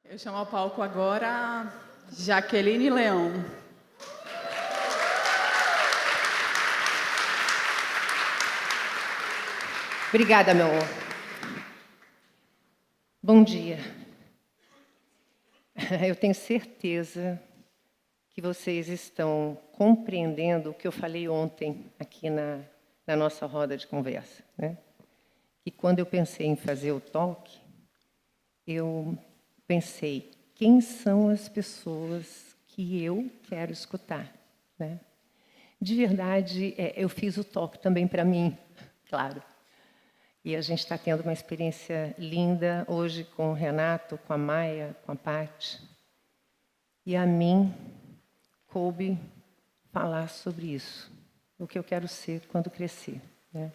Eu chamo ao palco agora Jaqueline Leão. Obrigada, meu amor. Bom dia. Eu tenho certeza que vocês estão compreendendo o que eu falei ontem aqui na nossa roda de conversa, né? E quando eu pensei em fazer o talk, eu pensei, quem são as pessoas que eu quero escutar, né? De verdade, eu fiz o talk também para mim, claro. E a gente está tendo uma experiência linda hoje com o Renato, com a Maia, com a Paty. E a mim coube falar sobre isso, o que eu quero ser quando crescer, né?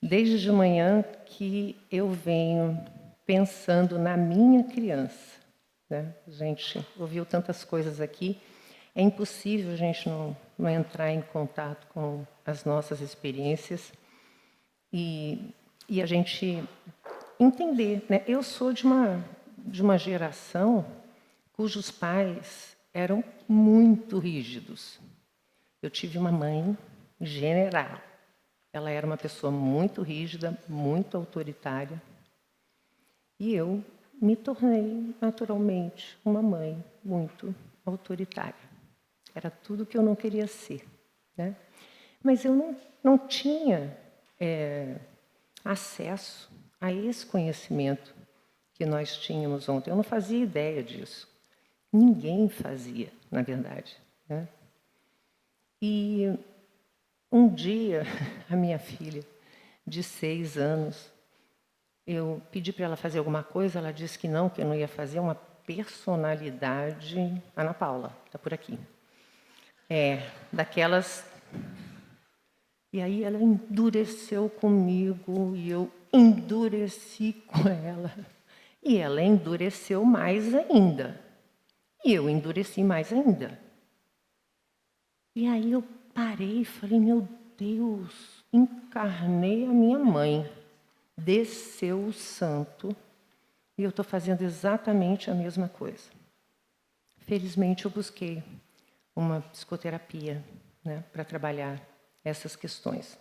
Desde de manhã que eu venho pensando na minha criança, né? A gente ouviu tantas coisas aqui, é impossível a gente não entrar em contato com as nossas experiências e a gente entender, né? Eu sou de uma geração cujos pais eram muito rígidos. Eu tive uma mãe general. Ela era uma pessoa muito rígida, muito autoritária. E eu me tornei, naturalmente, uma mãe muito autoritária. Era tudo que eu não queria ser, né? Mas eu não tinha acesso a esse conhecimento que nós tínhamos ontem. Eu não fazia ideia disso. Ninguém fazia, na verdade, né? E um dia, a minha filha, de 6 anos, eu pedi para ela fazer alguma coisa, ela disse que eu não ia fazer uma personalidade. Ana Paula, está por aqui. Daquelas. E aí ela endureceu comigo e eu endureci com ela. E ela endureceu mais ainda. E eu endureci mais ainda. E aí eu parei e falei, meu Deus, encarnei a minha mãe. Desceu o santo e eu estou fazendo exatamente a mesma coisa. Felizmente eu busquei uma psicoterapia, né, para trabalhar essas questões.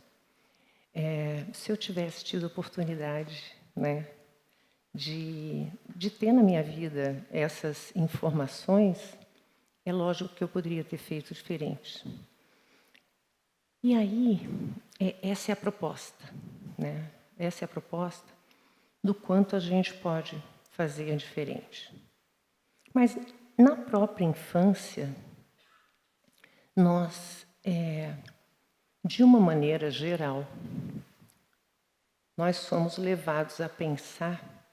Se eu tivesse tido oportunidade, né, de ter na minha vida essas informações, é lógico que eu poderia ter feito diferente. E aí, essa é a proposta, né? Essa é a proposta do quanto a gente pode fazer diferente. Mas, na própria infância, nós, de uma maneira geral, nós somos levados a pensar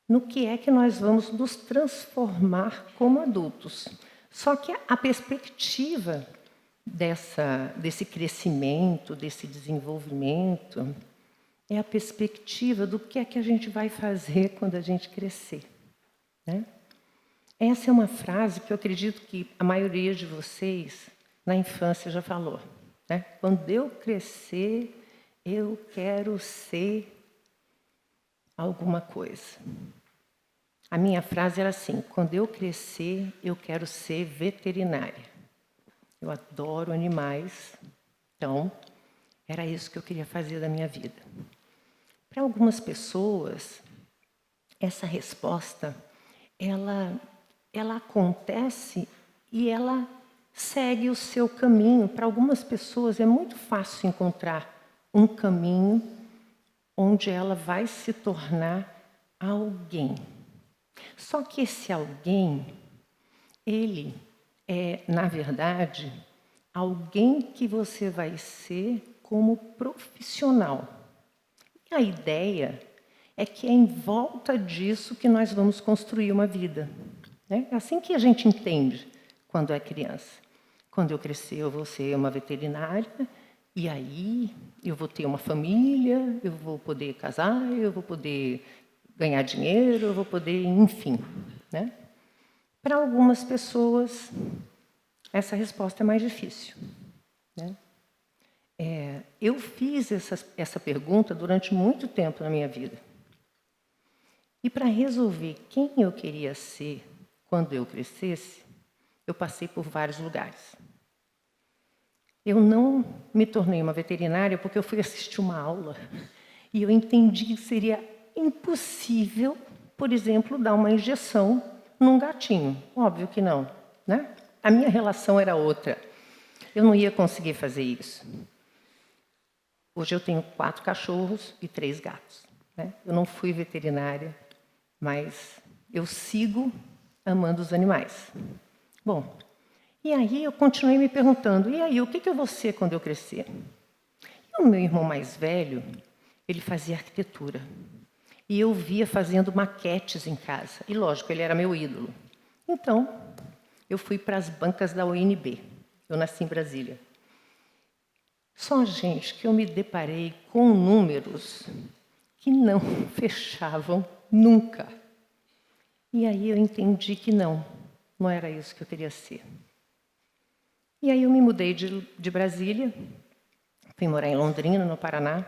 no que é que nós vamos nos transformar como adultos. Só que a perspectiva desse crescimento, desse desenvolvimento, é a perspectiva do que é que a gente vai fazer quando a gente crescer, né? Essa é uma frase que eu acredito que a maioria de vocês, na infância, já falou, né? Quando eu crescer, eu quero ser alguma coisa. A minha frase era assim, quando eu crescer, eu quero ser veterinária. Eu adoro animais, então era isso que eu queria fazer da minha vida. Para algumas pessoas, essa resposta, ela acontece e ela segue o seu caminho. Para algumas pessoas é muito fácil encontrar um caminho onde ela vai se tornar alguém. Só que esse alguém, ele é, na verdade, alguém que você vai ser como profissional. E a ideia é que é em volta disso que nós vamos construir uma vida, né? É assim que a gente entende quando é criança. Quando eu crescer, eu vou ser uma veterinária, e aí eu vou ter uma família, eu vou poder casar, eu vou poder ganhar dinheiro, eu vou poder, enfim, né? Para algumas pessoas, essa resposta é mais difícil, né? Eu fiz essa pergunta durante muito tempo na minha vida. E para resolver quem eu queria ser quando eu crescesse, eu passei por vários lugares. Eu não me tornei uma veterinária porque eu fui assistir uma aula e eu entendi que seria impossível, por exemplo, dar uma injeção num gatinho. Óbvio que não, né? A minha relação era outra. Eu não ia conseguir fazer isso. Hoje eu tenho 4 cachorros e 3 gatos, né? Eu não fui veterinária, mas eu sigo amando os animais. Bom, e aí eu continuei me perguntando, e aí, o que eu vou ser quando eu crescer? E o meu irmão mais velho, ele fazia arquitetura. E eu via fazendo maquetes em casa. E, lógico, ele era meu ídolo. Então, eu fui para as bancas da UNB. Eu nasci em Brasília. Só, gente, que eu me deparei com números que não fechavam nunca. E aí eu entendi que não era isso que eu queria ser. E aí eu me mudei de Brasília, fui morar em Londrina, no Paraná.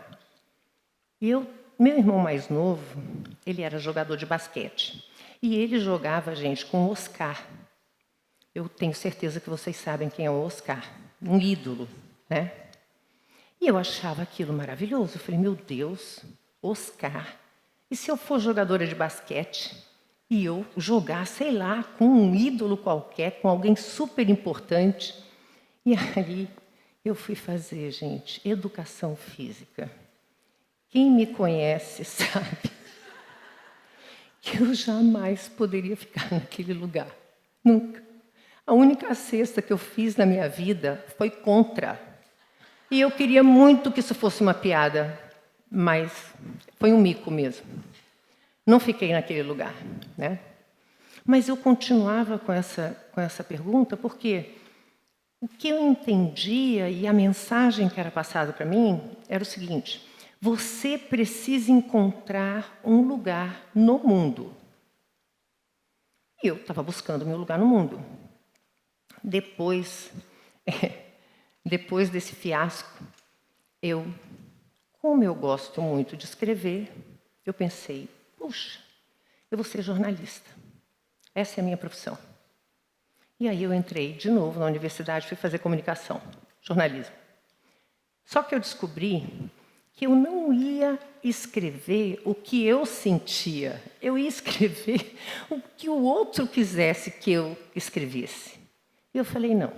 E meu irmão mais novo, ele era jogador de basquete. E ele jogava, gente, com o Oscar. Eu tenho certeza que vocês sabem quem é o Oscar. Um ídolo, né? E eu achava aquilo maravilhoso. Eu falei, meu Deus, Oscar. E se eu for jogadora de basquete e eu jogar, sei lá, com um ídolo qualquer, com alguém super importante? E aí eu fui fazer, gente, educação física. Quem me conhece sabe que eu jamais poderia ficar naquele lugar. Nunca. A única cesta que eu fiz na minha vida foi contra. E eu queria muito que isso fosse uma piada, mas foi um mico mesmo. Não fiquei naquele lugar, né? Mas eu continuava com essa pergunta porque o que eu entendia e a mensagem que era passada para mim era o seguinte: você precisa encontrar um lugar no mundo. E eu estava buscando meu lugar no mundo. Depois desse fiasco, como eu gosto muito de escrever, eu pensei, puxa, eu vou ser jornalista. Essa é a minha profissão. E aí eu entrei de novo na universidade, fui fazer comunicação, jornalismo. Só que eu descobri que eu não ia escrever o que eu sentia. Eu ia escrever o que o outro quisesse que eu escrevesse. E eu falei, não,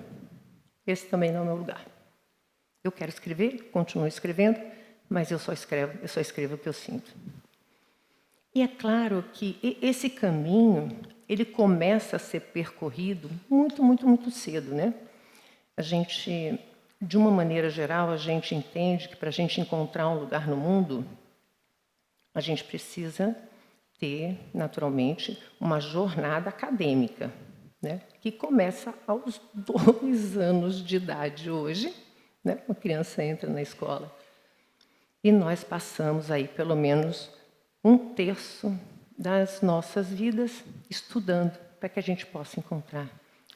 esse também não é o meu lugar. Eu quero escrever, continuo escrevendo, mas eu só escrevo o que eu sinto. E é claro que esse caminho, ele começa a ser percorrido muito, muito, muito cedo, né? A gente, de uma maneira geral, a gente entende que para a gente encontrar um lugar no mundo, a gente precisa ter, naturalmente, uma jornada acadêmica, né? Que começa aos 2 anos de idade hoje, né? Uma criança entra na escola. E nós passamos aí pelo menos 1/3 das nossas vidas estudando para que a gente possa encontrar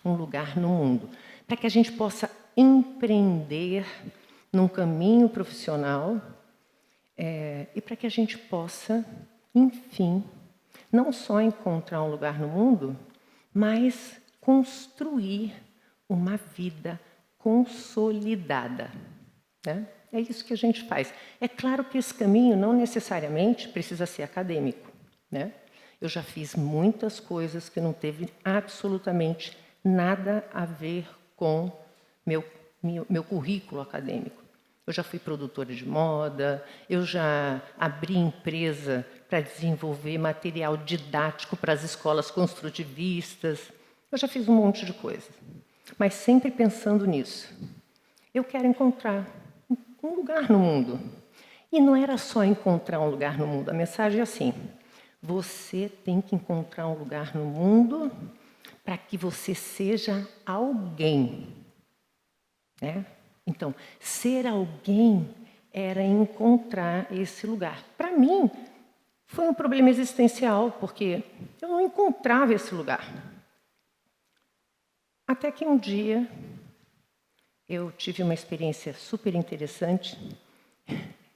um lugar no mundo, para que a gente possa empreender num caminho profissional e para que a gente possa, enfim, não só encontrar um lugar no mundo, mas construir uma vida consolidada, né? É isso que a gente faz. É claro que esse caminho não necessariamente precisa ser acadêmico, né? Eu já fiz muitas coisas que não teve absolutamente nada a ver com meu currículo acadêmico. Eu já fui produtora de moda, eu já abri empresa para desenvolver material didático para as escolas construtivistas. Eu já fiz um monte de coisa, mas sempre pensando nisso. Eu quero encontrar um lugar no mundo. E não era só encontrar um lugar no mundo. A mensagem é assim: você tem que encontrar um lugar no mundo para que você seja alguém, né? Então, ser alguém era encontrar esse lugar. Para mim, foi um problema existencial, porque eu não encontrava esse lugar. Até que um dia eu tive uma experiência super interessante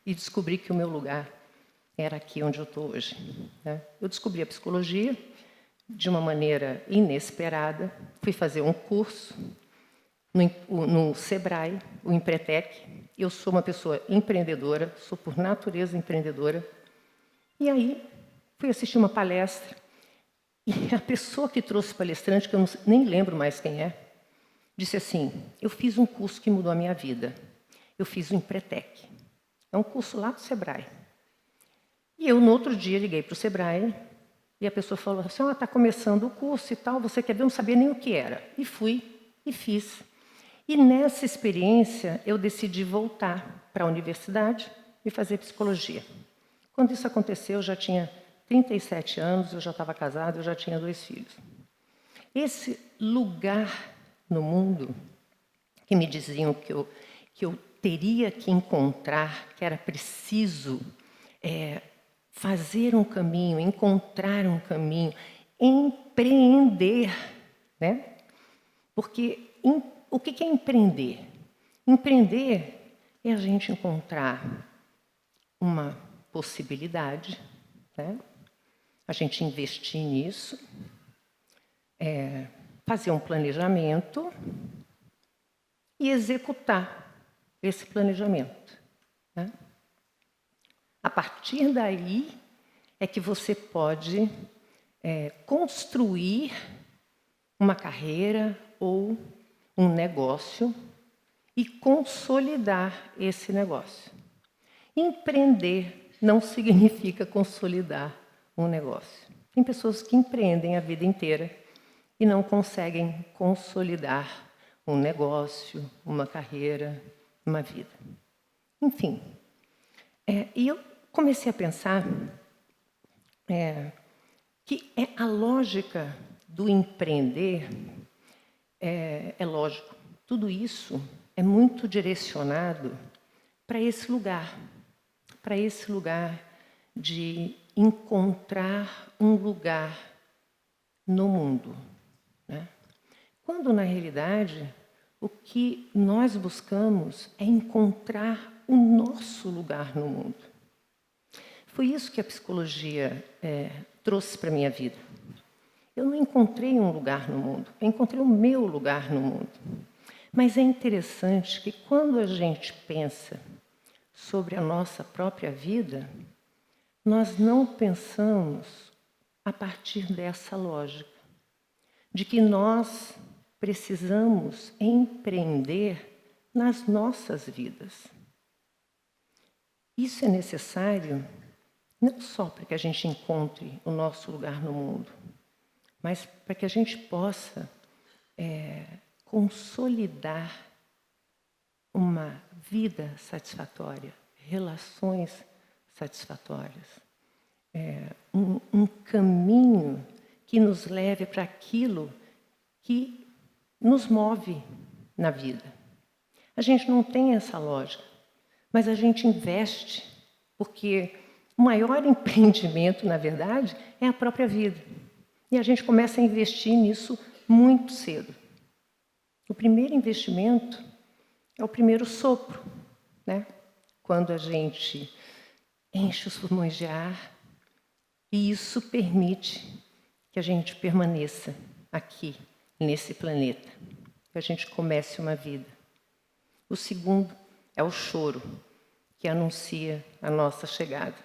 e descobri que o meu lugar era aqui onde eu estou hoje, né? Eu descobri a psicologia de uma maneira inesperada. Fui fazer um curso no Sebrae, o Empretec. Eu sou uma pessoa empreendedora, sou por natureza empreendedora. E aí fui assistir uma palestra e a pessoa que trouxe o palestrante, que eu nem lembro mais quem é, disse assim: eu fiz um curso que mudou a minha vida. Eu fiz o Empretec. É um curso lá do Sebrae. E eu, no outro dia, liguei para o Sebrae e a pessoa falou assim: está começando o curso e tal, você quer ver? Eu não sabia nem o que era. E fui e fiz. E nessa experiência, eu decidi voltar para a universidade e fazer psicologia. Quando isso aconteceu, eu já tinha 37 anos, eu já estava casada, eu já tinha 2 filhos. Esse lugar no mundo que me diziam que eu teria que encontrar, que era preciso fazer um caminho, encontrar um caminho, empreender, né? Porque o que é empreender? Empreender é a gente encontrar uma possibilidade, né? A gente investir nisso, fazer um planejamento e executar esse planejamento, né? A partir daí é que você pode construir uma carreira ou um negócio e consolidar esse negócio. Empreender não significa consolidar um negócio. Tem pessoas que empreendem a vida inteira e não conseguem consolidar um negócio, uma carreira, uma vida. Enfim, e eu comecei a pensar que a lógica do empreender é lógico. Tudo isso é muito direcionado para esse lugar de encontrar um lugar no mundo, né? Quando, na realidade, o que nós buscamos é encontrar o nosso lugar no mundo. Foi isso que a psicologia trouxe para a minha vida. Eu não encontrei um lugar no mundo, eu encontrei o meu lugar no mundo. Mas é interessante que quando a gente pensa sobre a nossa própria vida, nós não pensamos a partir dessa lógica, de que nós precisamos empreender nas nossas vidas. Isso é necessário não só para que a gente encontre o nosso lugar no mundo, mas para que a gente possa consolidar uma vida satisfatória, relações satisfatórias, um caminho que nos leve para aquilo que nos move na vida. A gente não tem essa lógica, mas a gente investe, porque o maior empreendimento, na verdade, é a própria vida. E a gente começa a investir nisso muito cedo. O primeiro investimento é o primeiro sopro, né? Quando a gente enche os pulmões de ar, e isso permite que a gente permaneça aqui, nesse planeta, que a gente comece uma vida. O segundo é o choro, que anuncia a nossa chegada.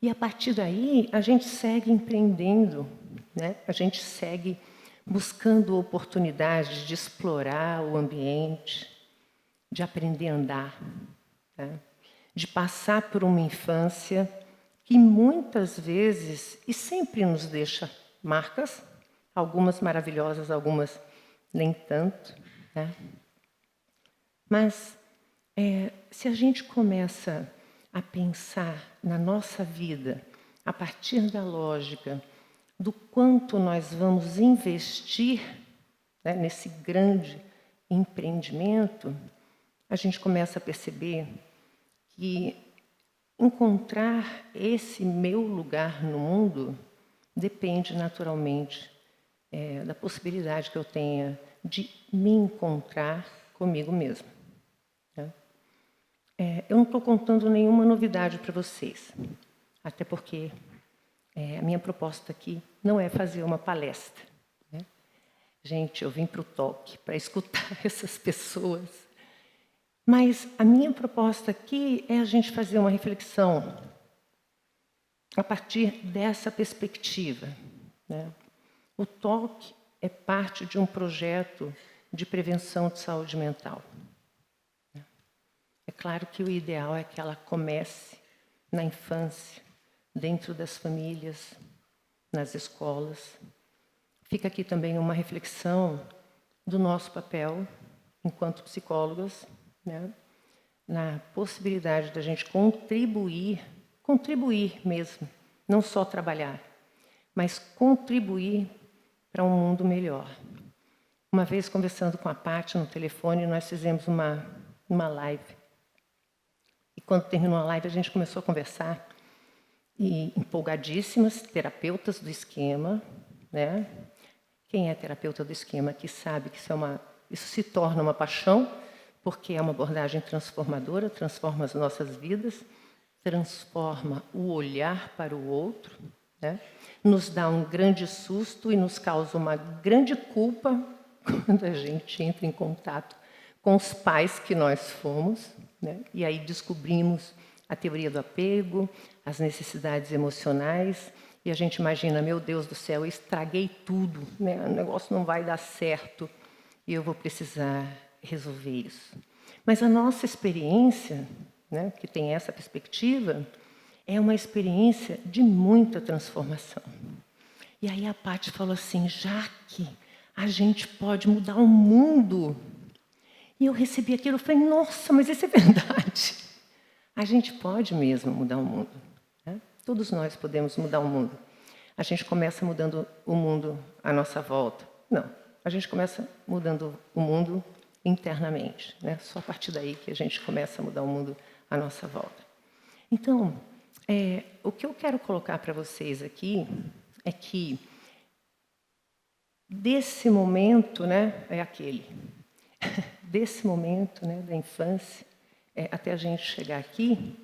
E a partir daí, a gente segue empreendendo, né? A gente segue buscando oportunidades de explorar o ambiente, de aprender a andar, né? De passar por uma infância que muitas vezes e sempre nos deixa marcas, algumas maravilhosas, algumas nem tanto, né? Mas se a gente começa a pensar na nossa vida a partir da lógica do quanto nós vamos investir, né, nesse grande empreendimento, a gente começa a perceber que encontrar esse meu lugar no mundo depende naturalmente da possibilidade que eu tenha de me encontrar comigo mesma. Né? Eu não estou contando nenhuma novidade para vocês. Até porque a minha proposta aqui não é fazer uma palestra, né? Gente, eu vim para o toque para escutar essas pessoas. Mas a minha proposta aqui é a gente fazer uma reflexão a partir dessa perspectiva, né? O toque é parte de um projeto de prevenção de saúde mental. É claro que o ideal é que ela comece na infância, dentro das famílias, nas escolas. Fica aqui também uma reflexão do nosso papel enquanto psicólogas, né, na possibilidade da gente contribuir mesmo, não só trabalhar, mas contribuir para um mundo melhor. Uma vez, conversando com a Paty no telefone, nós fizemos uma live. E quando terminou a live, a gente começou a conversar, e empolgadíssimas, terapeutas do esquema, né? Quem é terapeuta do esquema que sabe que isso se torna uma paixão, porque é uma abordagem transformadora, transforma as nossas vidas, transforma o olhar para o outro, né? Nos dá um grande susto e nos causa uma grande culpa quando a gente entra em contato com os pais que nós fomos, né? E aí descobrimos a teoria do apego, as necessidades emocionais, e a gente imagina, meu Deus do céu, eu estraguei tudo, né? O negócio não vai dar certo e eu vou precisar resolver isso. Mas a nossa experiência, né, que tem essa perspectiva, é uma experiência de muita transformação. E aí a Paty falou assim, já que a gente pode mudar o mundo. E eu recebi aquilo e falei, nossa, mas isso é verdade. A gente pode mesmo mudar o mundo, né? Todos nós podemos mudar o mundo. A gente começa mudando o mundo à nossa volta. Não, a gente começa mudando o mundo internamente, né? Só a partir daí que a gente começa a mudar o mundo à nossa volta. Então, o que eu quero colocar para vocês aqui é que desse momento, né, desse momento, né, da infância, até a gente chegar aqui,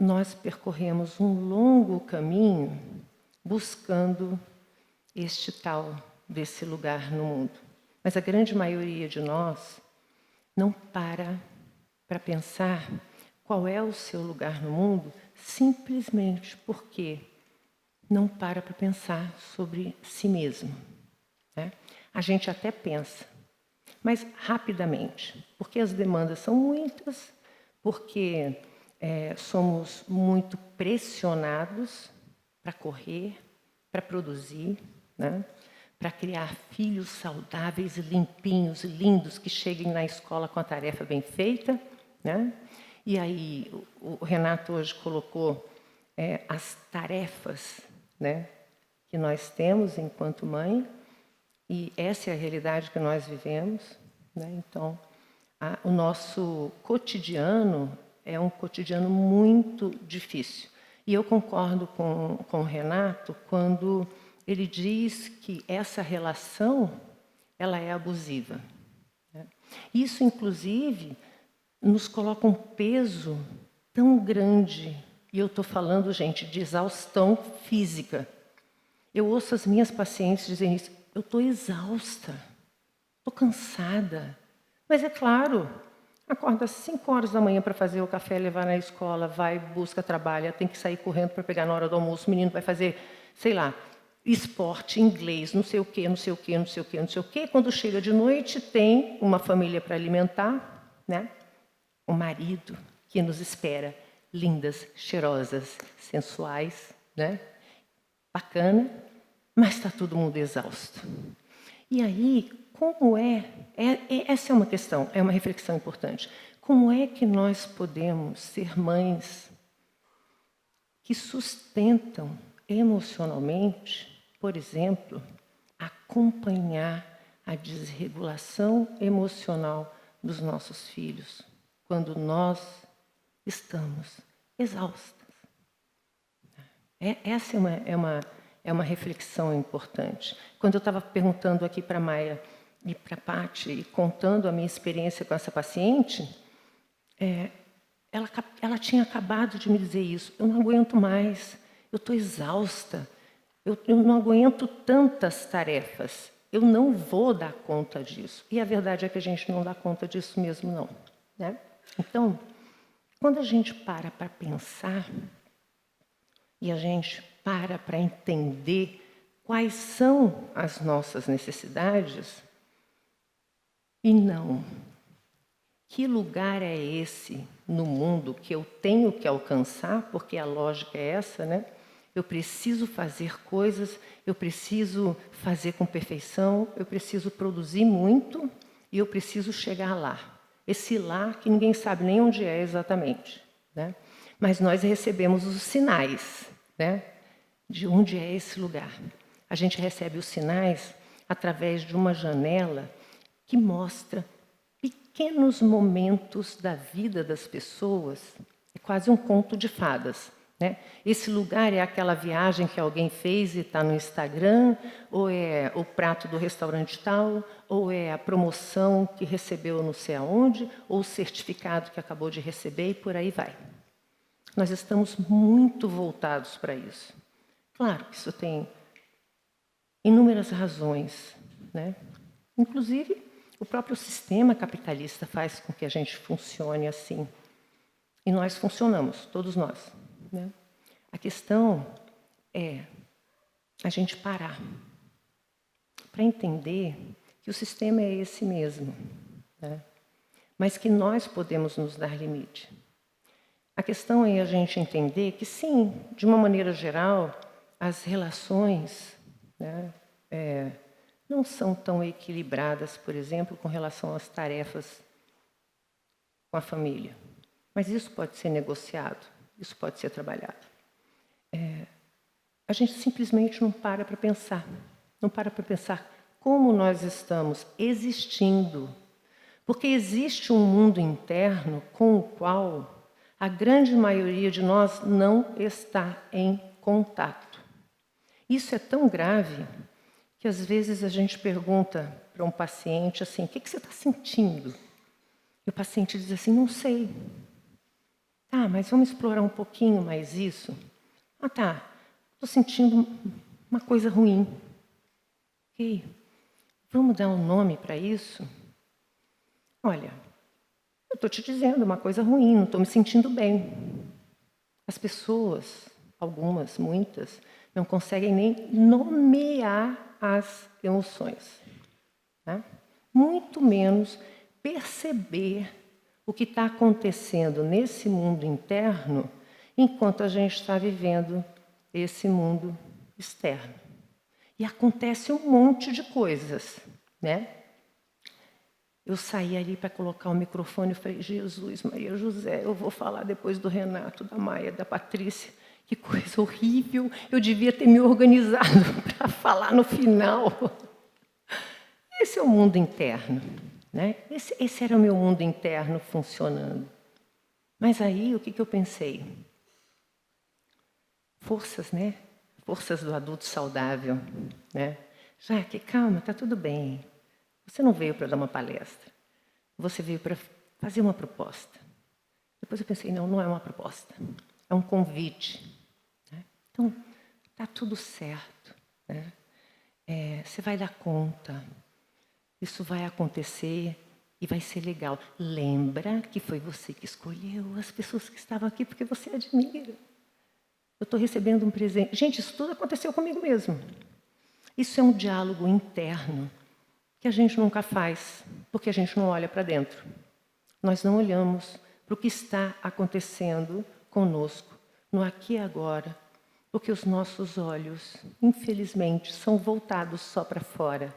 nós percorremos um longo caminho buscando este tal desse lugar no mundo. Mas a grande maioria de nós não para pensar qual é o seu lugar no mundo, simplesmente porque não para pensar sobre si mesmo, né? A gente até pensa, mas rapidamente, porque as demandas são muitas, porque somos muito pressionados para correr, para produzir, né? Para criar filhos saudáveis, limpinhos, lindos, que cheguem na escola com a tarefa bem feita, né? E aí o Renato hoje colocou as tarefas, né, que nós temos enquanto mãe, e essa é a realidade que nós vivemos, né? Então, o nosso cotidiano é um cotidiano muito difícil. E eu concordo com o Renato quando ele diz que essa relação ela é abusiva, né? Isso, inclusive, nos coloca um peso tão grande, e eu estou falando, gente, de exaustão física. Eu ouço as minhas pacientes dizerem isso, eu estou exausta, estou cansada. Mas é claro, acorda às 5 horas da manhã para fazer o café, levar na escola, vai, busca, trabalha, tem que sair correndo para pegar na hora do almoço, o menino vai fazer, sei lá, esporte, inglês, não sei o quê, não sei o quê, não sei o quê, não sei o quê. Quando chega de noite, tem uma família para alimentar, né? O marido que nos espera, lindas, cheirosas, sensuais, né? Bacana, mas está todo mundo exausto. E aí, como essa é uma questão, é uma reflexão importante. Como é que nós podemos ser mães que sustentam emocionalmente, por exemplo, acompanhar a desregulação emocional dos nossos filhos, quando nós estamos exaustas? Essa é uma reflexão importante. Quando eu estava perguntando aqui para a Maia e para a Paty, e contando a minha experiência com essa paciente, ela tinha acabado de me dizer isso. Eu não aguento mais, eu estou exausta, eu não aguento tantas tarefas, eu não vou dar conta disso. E a verdade é que a gente não dá conta disso mesmo, não. Né? Então, quando a gente para pensar e a gente para entender quais são as nossas necessidades, e não, que lugar é esse no mundo que eu tenho que alcançar, porque a lógica é essa, né? Eu preciso fazer coisas, eu preciso fazer com perfeição, eu preciso produzir muito e eu preciso chegar lá. Esse lá que ninguém sabe nem onde é exatamente, né? Mas nós recebemos os sinais, né? De onde é esse lugar. A gente recebe os sinais através de uma janela que mostra pequenos momentos da vida das pessoas. É quase um conto de fadas. Né? Esse lugar é aquela viagem que alguém fez e está no Instagram, ou é o prato do restaurante tal, ou é a promoção que recebeu não sei aonde, ou o certificado que acabou de receber e por aí vai. Nós estamos muito voltados para isso. Claro que isso tem inúmeras razões, né? Inclusive, o próprio sistema capitalista faz com que a gente funcione assim. E nós funcionamos, todos nós. Né? A questão é a gente parar para entender que o sistema é esse mesmo, né? Mas que nós podemos nos dar limite. A questão é a gente entender que, sim, de uma maneira geral, as relações, né, não são tão equilibradas, por exemplo, com relação às tarefas com a família. Mas isso pode ser negociado, isso pode ser trabalhado. A gente simplesmente não para pensar. Não para pensar como nós estamos existindo. Porque existe um mundo interno com o qual a grande maioria de nós não está em contato. Isso é tão grave que às vezes a gente pergunta para um paciente assim, o que você está sentindo? E o paciente diz assim, não sei. Ah, mas vamos explorar um pouquinho mais isso? Ah, tá, estou sentindo uma coisa ruim. Ok, vamos dar um nome para isso? Olha, eu estou te dizendo uma coisa ruim, não estou me sentindo bem. As pessoas, algumas, muitas, não conseguem nem nomear as emoções. Né? Muito menos perceber o que está acontecendo nesse mundo interno enquanto a gente está vivendo esse mundo externo. E acontece um monte de coisas, né? Eu saí ali para colocar o microfone e falei, Jesus, Maria José, eu vou falar depois do Renato, da Maia, da Patrícia. Que coisa horrível, eu devia ter me organizado para falar no final. Esse é o mundo interno, né? Esse era o meu mundo interno funcionando. Mas aí, o que eu pensei? Forças, né? Forças do adulto saudável, né? Jaque, calma, está tudo bem. Você não veio para dar uma palestra. Você veio para fazer uma proposta. Depois eu pensei, não é uma proposta. É um convite. Né? Então, está tudo certo. Né? Você vai dar conta. Isso vai acontecer e vai ser legal. Lembra que foi você que escolheu as pessoas que estavam aqui porque você admira. Eu estou recebendo um presente. Gente, isso tudo aconteceu comigo mesmo. Isso é um diálogo interno que a gente nunca faz, porque a gente não olha para dentro. Nós não olhamos para o que está acontecendo conosco, no aqui e agora, porque os nossos olhos, infelizmente, são voltados só para fora.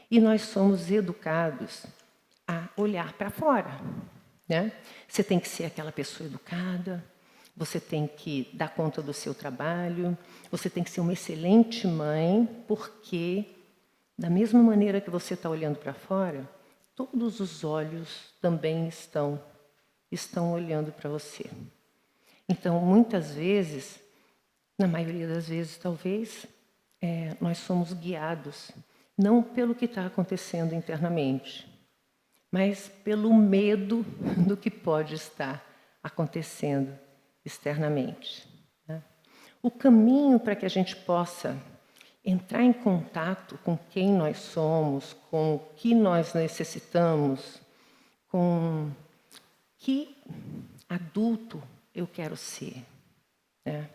E nós somos educados a olhar para fora. Né? Você tem que ser aquela pessoa educada, você tem que dar conta do seu trabalho, você tem que ser uma excelente mãe, porque da mesma maneira que você está olhando para fora, todos os olhos também estão olhando para você. Então, muitas vezes, na maioria das vezes talvez, nós somos guiados, não pelo que está acontecendo internamente, mas pelo medo do que pode estar acontecendo externamente, né? O caminho para que a gente possa entrar em contato com quem nós somos, com o que nós necessitamos, com que adulto eu quero ser, né?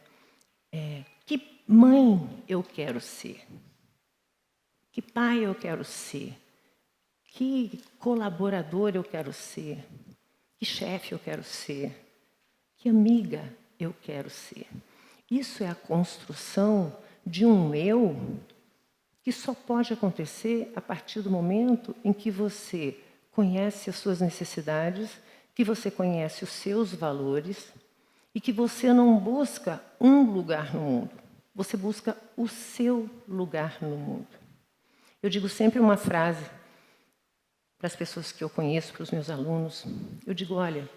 Que mãe eu quero ser, que pai eu quero ser, que colaborador eu quero ser, que chefe eu quero ser, que amiga eu quero ser. Isso é a construção de um eu que só pode acontecer a partir do momento em que você conhece as suas necessidades, que você conhece os seus valores e que você não busca um lugar no mundo, você busca o seu lugar no mundo. Eu digo sempre uma frase para as pessoas que eu conheço, para os meus alunos. Eu digo, olha,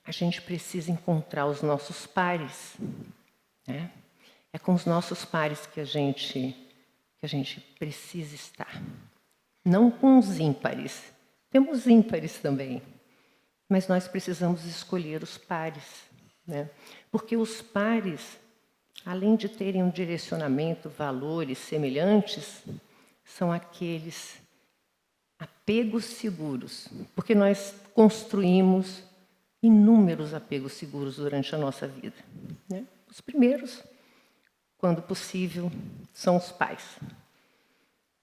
a gente precisa encontrar os nossos pares, né? É com os nossos pares que a gente precisa estar. Não com os ímpares. Temos ímpares também. Mas nós precisamos escolher os pares, né? Porque os pares, além de terem um direcionamento, valores semelhantes, são aqueles apegos seguros. Porque nós construímos inúmeros apegos seguros durante a nossa vida, né? Os primeiros, quando possível, são os pais.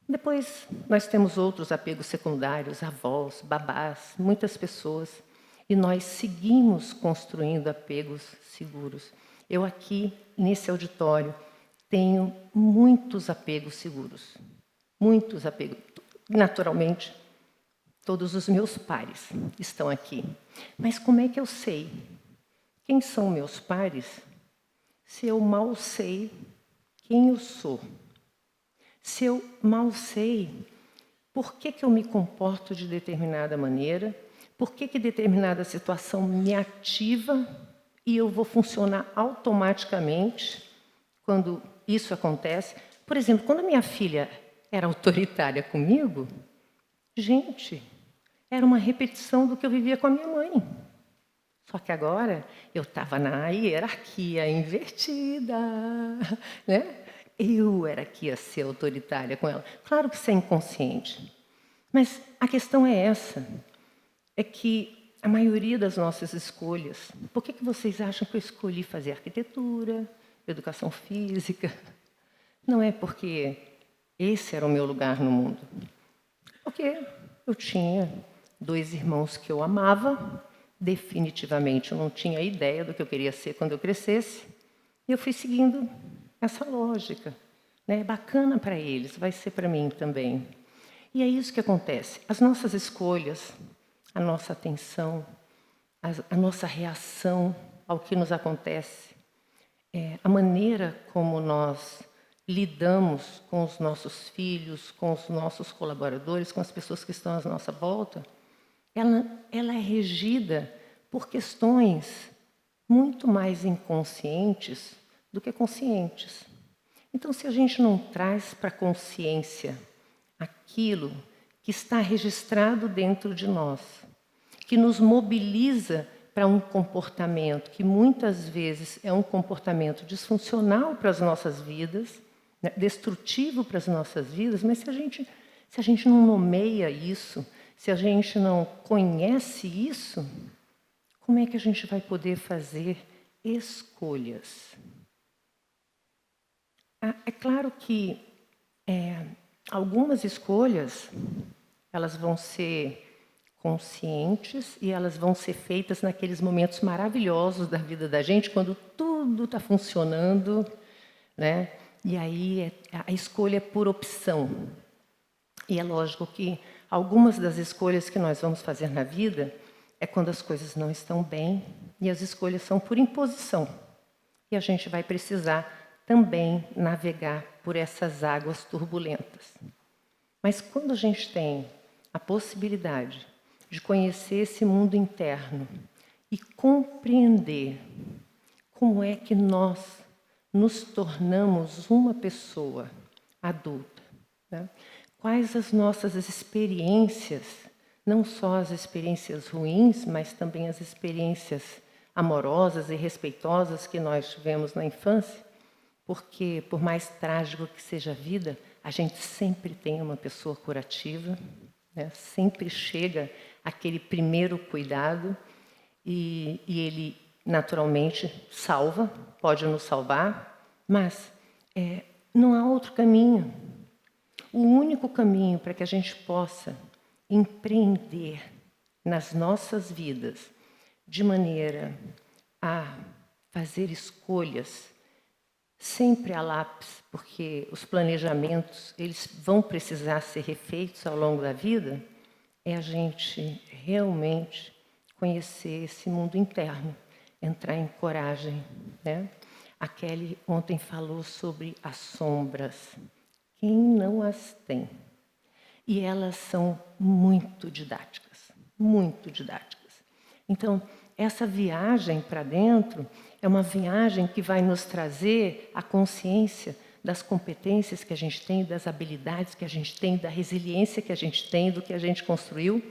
Depois, nós temos outros apegos secundários, avós, babás, muitas pessoas. E nós seguimos construindo apegos seguros. Eu aqui, nesse auditório, tenho muitos apegos seguros. Muitos apegos. Naturalmente, todos os meus pares estão aqui. Mas como é que eu sei quem são meus pares se eu mal sei quem eu sou? Se eu mal sei por que eu me comporto de determinada maneira, por que determinada situação me ativa e eu vou funcionar automaticamente quando isso acontece. Por exemplo, quando a minha filha era autoritária comigo, gente, era uma repetição do que eu vivia com a minha mãe. Só que agora eu estava na hierarquia invertida, né? Eu era que ia ser autoritária com ela. Claro que isso é inconsciente. Mas a questão é essa. É que a maioria das nossas escolhas... Por que vocês acham que eu escolhi fazer arquitetura, educação física? Não é porque esse era o meu lugar no mundo. Porque eu tinha 2 irmãos que eu amava. Definitivamente eu não tinha ideia do que eu queria ser quando eu crescesse. E eu fui seguindo essa lógica, né? É bacana para eles, vai ser para mim também. E é isso que acontece. As nossas escolhas, a nossa atenção, a nossa reação ao que nos acontece, a maneira como nós lidamos com os nossos filhos, com os nossos colaboradores, com as pessoas que estão à nossa volta, ela é regida por questões muito mais inconscientes do que conscientes. Então, se a gente não traz para a consciência aquilo que está registrado dentro de nós, que nos mobiliza para um comportamento que muitas vezes é um comportamento disfuncional para as nossas vidas, né, destrutivo para as nossas vidas, mas se a gente não nomeia isso, se a gente não conhece isso, como é que a gente vai poder fazer escolhas? É claro que algumas escolhas elas vão ser conscientes e elas vão ser feitas naqueles momentos maravilhosos da vida da gente, quando tudo está funcionando, né? E aí a escolha é por opção. E é lógico que algumas das escolhas que nós vamos fazer na vida é quando as coisas não estão bem e as escolhas são por imposição. E a gente vai precisar também navegar por essas águas turbulentas. Mas quando a gente tem a possibilidade de conhecer esse mundo interno e compreender como é que nós nos tornamos uma pessoa adulta, né? Quais as nossas experiências, não só as experiências ruins, mas também as experiências amorosas e respeitosas que nós tivemos na infância, porque, por mais trágico que seja a vida, a gente sempre tem uma pessoa curativa, né? Sempre chega aquele primeiro cuidado e ele, naturalmente, salva, pode nos salvar, mas não há outro caminho. O único caminho para que a gente possa empreender nas nossas vidas de maneira a fazer escolhas sempre a lápis, porque os planejamentos eles vão precisar ser refeitos ao longo da vida, é a gente realmente conhecer esse mundo interno, entrar em coragem, né? A Kelly ontem falou sobre as sombras. Quem não as tem? E elas são muito didáticas, muito didáticas. Então, essa viagem para dentro é uma viagem que vai nos trazer a consciência das competências que a gente tem, das habilidades que a gente tem, da resiliência que a gente tem, do que a gente construiu,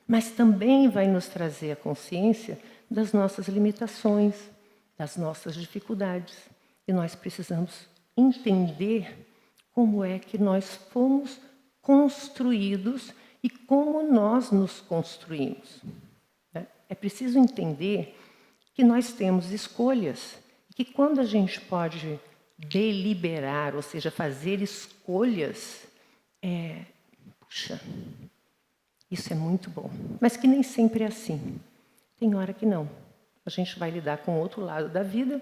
mas também vai nos trazer a consciência das nossas limitações, das nossas dificuldades. E nós precisamos entender como é que nós fomos construídos e como nós nos construímos. É preciso entender que nós temos escolhas, que quando a gente pode deliberar, ou seja, fazer escolhas, puxa, isso é muito bom, mas que nem sempre é assim. Tem hora que não. A gente vai lidar com o outro lado da vida,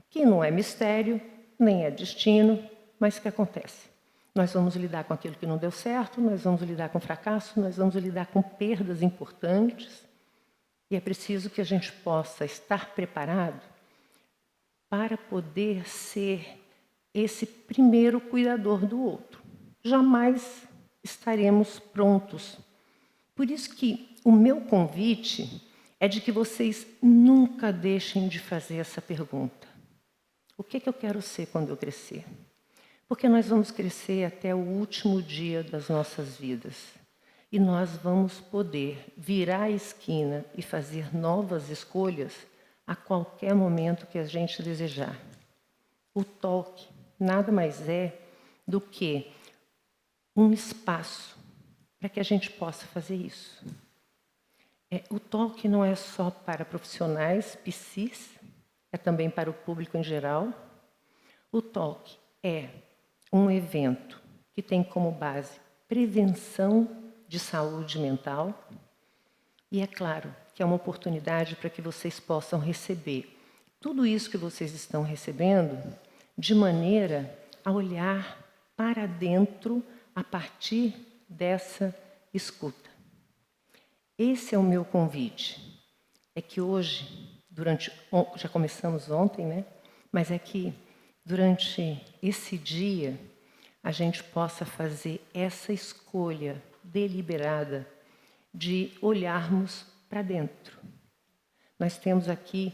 que não é mistério, nem é destino, mas que acontece. Nós vamos lidar com aquilo que não deu certo, nós vamos lidar com fracasso, nós vamos lidar com perdas importantes. E é preciso que a gente possa estar preparado para poder ser esse primeiro cuidador do outro. Jamais estaremos prontos. Por isso que o meu convite é de que vocês nunca deixem de fazer essa pergunta. O que eu quero ser quando eu crescer? Porque nós vamos crescer até o último dia das nossas vidas. E nós vamos poder virar a esquina e fazer novas escolhas a qualquer momento que a gente desejar. O toque nada mais é do que um espaço para que a gente possa fazer isso. O toque não é só para profissionais, psis, é também para o público em geral. O toque é um evento que tem como base prevenção de saúde mental. E é claro que é uma oportunidade para que vocês possam receber tudo isso que vocês estão recebendo de maneira a olhar para dentro a partir dessa escuta. Esse é o meu convite. É que hoje, já começamos ontem, né? Mas é que durante esse dia a gente possa fazer essa escolha deliberada de olharmos para dentro. Nós temos aqui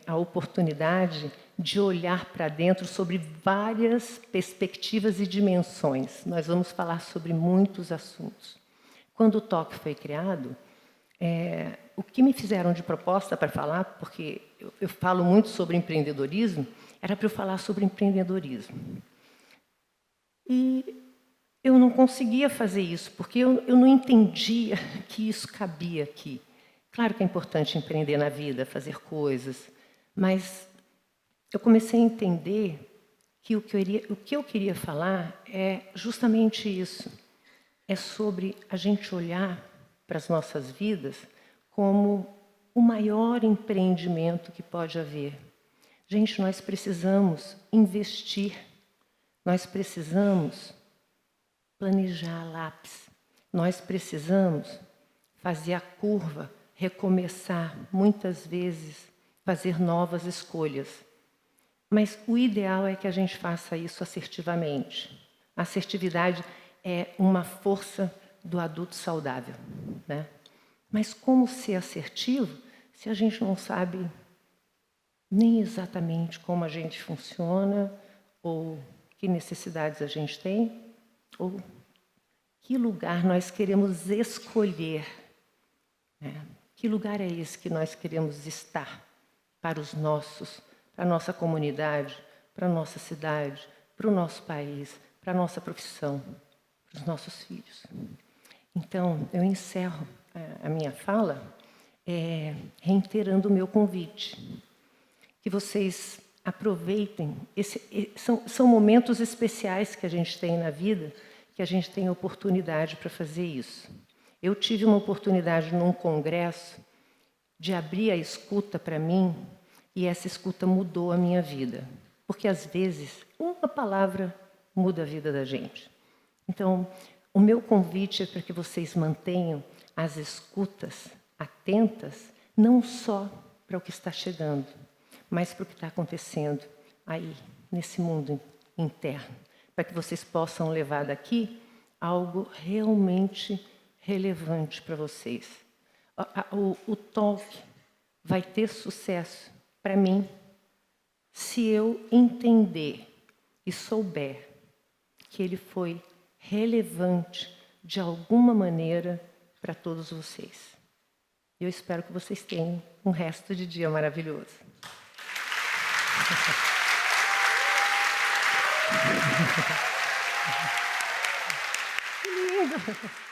a oportunidade de olhar para dentro sobre várias perspectivas e dimensões. Nós vamos falar sobre muitos assuntos. Quando o toque foi criado, o que me fizeram de proposta para falar, porque eu falo muito sobre empreendedorismo, era para eu falar sobre empreendedorismo. E eu não conseguia fazer isso, porque eu não entendia que isso cabia aqui. Claro que é importante empreender na vida, fazer coisas, mas eu comecei a entender que o que eu queria falar é justamente isso. É sobre a gente olhar para as nossas vidas como o maior empreendimento que pode haver. Gente, nós precisamos investir, nós precisamos planejar a lápis, nós precisamos fazer a curva, recomeçar, muitas vezes, fazer novas escolhas. Mas o ideal é que a gente faça isso assertivamente. A assertividade é uma força do adulto saudável, né? Mas como ser assertivo se a gente não sabe nem exatamente como a gente funciona, ou que necessidades a gente tem, ou que lugar nós queremos escolher, né? Que lugar é esse que nós queremos estar? para os nossos, para a nossa comunidade, para a nossa cidade, para o nosso país, para a nossa profissão, para os nossos filhos. Então, eu encerro a minha fala reiterando o meu convite, que vocês aproveitem. São momentos especiais que a gente tem na vida, que a gente tem oportunidade para fazer isso. Eu tive uma oportunidade num congresso de abrir a escuta para mim, e essa escuta mudou a minha vida. Porque, às vezes, uma palavra muda a vida da gente. Então, o meu convite é para que vocês mantenham as escutas atentas, não só para o que está chegando, mas para o que está acontecendo aí, nesse mundo interno, para que vocês possam levar daqui algo realmente relevante para vocês. O talk vai ter sucesso para mim se eu entender e souber que ele foi relevante de alguma maneira para todos vocês. Eu espero que vocês tenham um resto de dia maravilhoso. Que lindo!